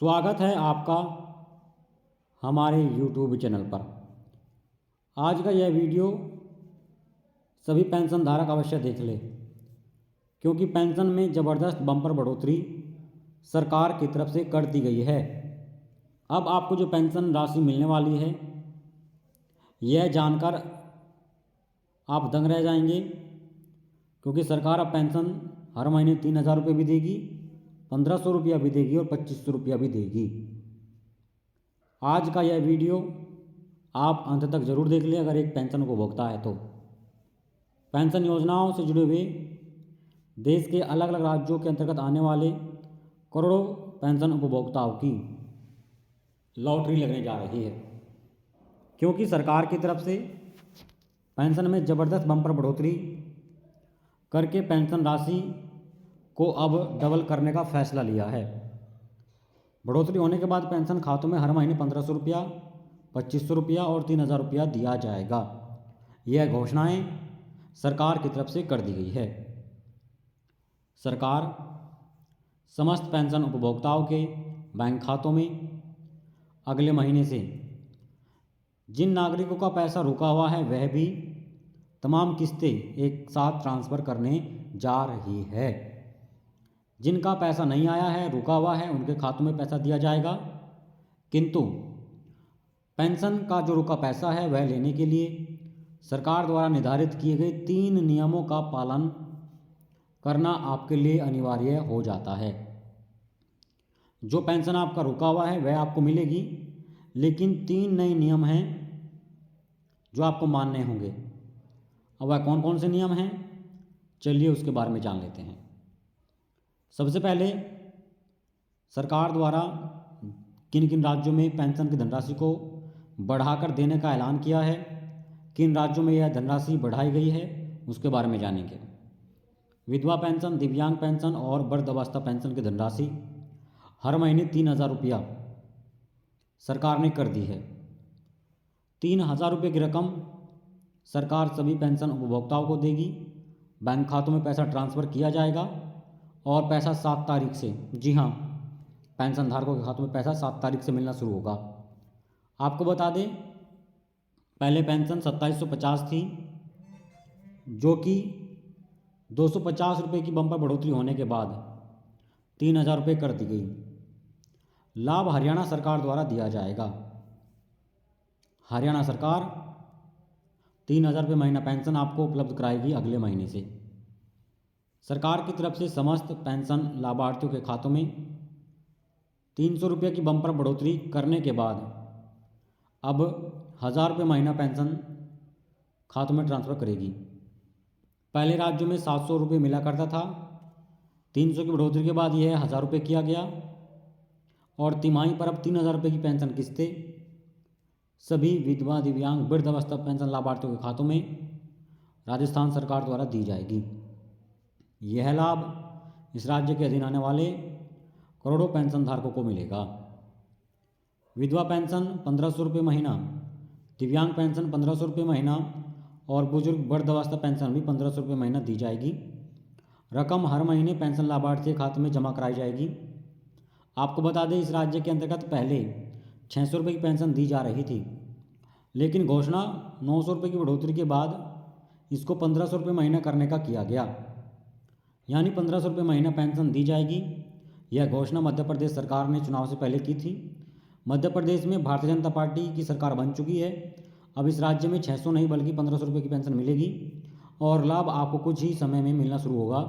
स्वागत है आपका हमारे YouTube चैनल पर। आज का यह वीडियो सभी पेंशन धारक अवश्य देख ले, क्योंकि पेंशन में ज़बरदस्त बम्पर बढ़ोतरी सरकार की तरफ से कर दी गई है। अब आपको जो पेंशन राशि मिलने वाली है, यह जानकर आप दंग रह जाएंगे, क्योंकि सरकार अब पेंशन हर महीने 3,000 रुपये भी देगी, 1,500 रुपया भी देगी और 2,500 रुपया भी देगी। आज का यह वीडियो आप अंत तक जरूर देख लें अगर एक पेंशन उपभोक्ता है तो। पेंशन योजनाओं से जुड़े हुए देश के अलग अलग राज्यों के अंतर्गत आने वाले करोड़ों पेंशन उपभोक्ताओं की लॉटरी लगने जा रही है, क्योंकि सरकार की तरफ से पेंशन में ज़बरदस्त बम्पर बढ़ोतरी करके पेंशन राशि को अब डबल करने का फैसला लिया है। बढ़ोतरी होने के बाद पेंशन खातों में हर महीने 1,500 रुपया, 2,500 रुपया और 3,000 रुपया दिया जाएगा। यह घोषणाएं सरकार की तरफ से कर दी गई है। सरकार समस्त पेंशन उपभोक्ताओं के बैंक खातों में अगले महीने से जिन नागरिकों का पैसा रुका हुआ है वह भी तमाम किस्तें एक साथ ट्रांसफ़र करने जा रही है। जिनका पैसा नहीं आया है, रुका हुआ है, उनके खातों में पैसा दिया जाएगा, किंतु पेंशन का जो रुका पैसा है वह लेने के लिए सरकार द्वारा निर्धारित किए गए 3 नियमों का पालन करना आपके लिए अनिवार्य हो जाता है। जो पेंशन आपका रुका हुआ है वह आपको मिलेगी, लेकिन 3 नए नियम हैं जो आपको मानने होंगे। अब वह कौन कौन से नियम हैं, चलिए उसके बारे में जान लेते हैं। सबसे पहले सरकार द्वारा किन किन राज्यों में पेंशन की धनराशि को बढ़ाकर देने का ऐलान किया है, किन राज्यों में यह धनराशि बढ़ाई गई है, उसके बारे में जानेंगे। विधवा पेंशन, दिव्यांग पेंशन और वृद्धावस्था पेंशन की धनराशि हर महीने 3,000 रुपया सरकार ने कर दी है। 3,000 रुपये की रकम सरकार सभी पेंशन उपभोक्ताओं को देगी। बैंक खातों में पैसा ट्रांसफ़र किया जाएगा और पैसा 7 तारीख से, जी हाँ, पेंशन धारकों के खातों में पैसा 7 तारीख से मिलना शुरू होगा। आपको बता दें, पहले पेंशन 2,750 थी, जो कि 250 रुपये की बम्पर बढ़ोतरी होने के बाद 3,000 रुपये कर दी गई। लाभ हरियाणा सरकार द्वारा दिया जाएगा। हरियाणा सरकार 3,000 रुपये महीना पेंशन आपको उपलब्ध कराएगी अगले महीने से। सरकार की तरफ से समस्त पेंशन लाभार्थियों के खातों में 300 रुपये की बम्पर बढ़ोतरी करने के बाद अब 1,000 रुपये महीना पेंशन खातों में ट्रांसफ़र करेगी। पहले राज्यों में 700 रुपये मिला करता था, 300 की बढ़ोतरी के बाद यह 1,000 रुपये किया गया और तिमाही पर अब 3,000 रुपये की पेंशन किस्तें सभी विधवा, दिव्यांग, वृद्धावस्था पेंशन लाभार्थियों के खातों में राजस्थान सरकार द्वारा दी जाएगी। यह लाभ इस राज्य के अधीन आने वाले करोड़ों पेंशन धारकों को मिलेगा। विधवा पेंशन 1,500 रुपये महीना, दिव्यांग पेंशन 1,500 रुपये महीना और बुजुर्ग वृद्धावस्था पेंशन भी 1,500 रुपये महीना दी जाएगी। रकम हर महीने पेंशन लाभार्थी के खाते में जमा कराई जाएगी। आपको बता दें, इस राज्य के अंतर्गत पहले 600 रुपये की पेंशन दी जा रही थी, लेकिन घोषणा 900 रुपये की बढ़ोतरी के बाद इसको 1,500 रुपये महीना करने का किया गया, यानी 1,500 रुपये महीना पेंशन दी जाएगी। यह घोषणा मध्य प्रदेश सरकार ने चुनाव से पहले की थी। मध्य प्रदेश में भारतीय जनता पार्टी की सरकार बन चुकी है। अब इस राज्य में 600 नहीं बल्कि 1,500 रुपये की पेंशन मिलेगी और लाभ आपको कुछ ही समय में मिलना शुरू होगा।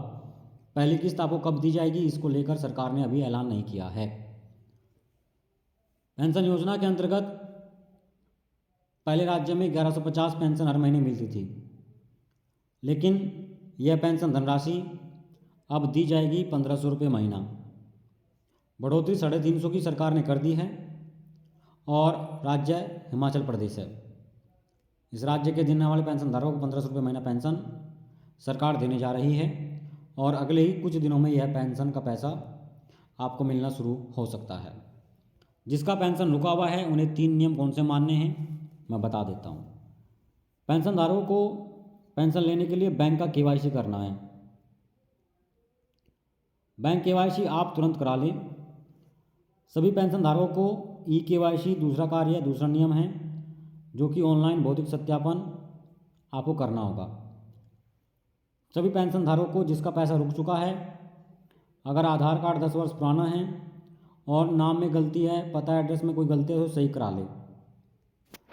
पहली किस्त आपको कब दी जाएगी, इसको लेकर सरकार ने अभी ऐलान नहीं किया है। पेंशन योजना के अंतर्गत पहले राज्य में 1,150 पेंशन हर महीने मिलती थी, लेकिन यह पेंशन धनराशि अब दी जाएगी 1,500 रुपये महीना। बढ़ोतरी 350 की सरकार ने कर दी है और राज्य हिमाचल प्रदेश है। इस राज्य के देने वाले पेंशन धारकों को 1,500 रुपये महीना पेंशन सरकार देने जा रही है और अगले ही कुछ दिनों में यह पेंशन का पैसा आपको मिलना शुरू हो सकता है। जिसका पेंशन रुका हुआ है उन्हें 3 नियम कौन से मानने हैं मैं बता देता हूँ। पेंशन धारकों को पेंशन लेने के लिए बैंक का KYC करना है। बैंक KYC आप तुरंत करा लें। सभी पेंशन धारकों को ई-केवाईसी दूसरा कार्य, दूसरा नियम है, जो कि ऑनलाइन भौतिक सत्यापन आपको करना होगा। सभी पेंशन धारकों को जिसका पैसा रुक चुका है, अगर आधार कार्ड 10 वर्ष पुराना है और नाम में गलती है, पता एड्रेस में कोई गलती है तो सही करा ले।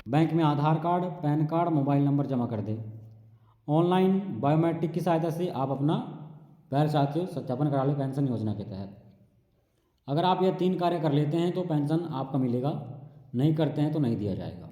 बैंक में Aadhaar card, PAN card, mobile number जमा कर दे। ऑनलाइन बायोमेट्रिक की सहायता से आप अपना पैर साथियों सत्यापन करा ले पेंशन योजना के तहत। अगर आप यह 3 कार्य कर लेते हैं तो पेंशन आपका मिलेगा, नहीं करते हैं तो नहीं दिया जाएगा।